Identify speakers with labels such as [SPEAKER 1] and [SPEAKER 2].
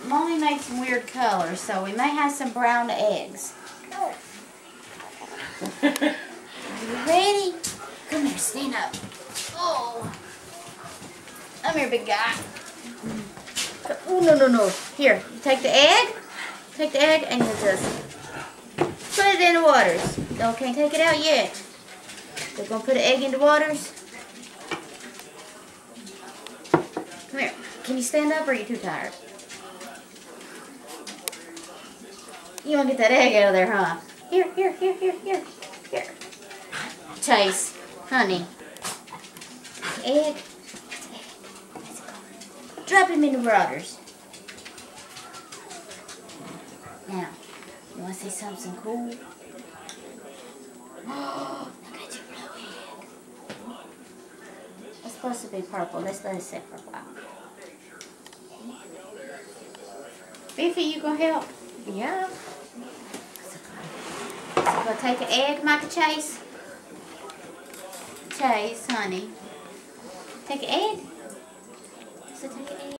[SPEAKER 1] Mommy made some weird colors, so we may have some brown eggs. Are you ready? Come here, stand up. Oh. Come here, big guy. Oh, no. Here, you take the egg. Take the egg and you just put it in the waters. No, can't take it out yet. We're going to put an egg in the waters. Come here. Can you stand up or are you too tired? You want to get that egg out of there, huh? Here. Chase, honey. Egg. Drop him in the waters. Now, you want to see something cool? Oh, look at your blue egg. It's supposed to be purple. Let's let it sit for a while. Fifi, you gonna help? Yeah. So gonna take an egg, Micah Chase? Chase, honey. Take an egg? So take an egg.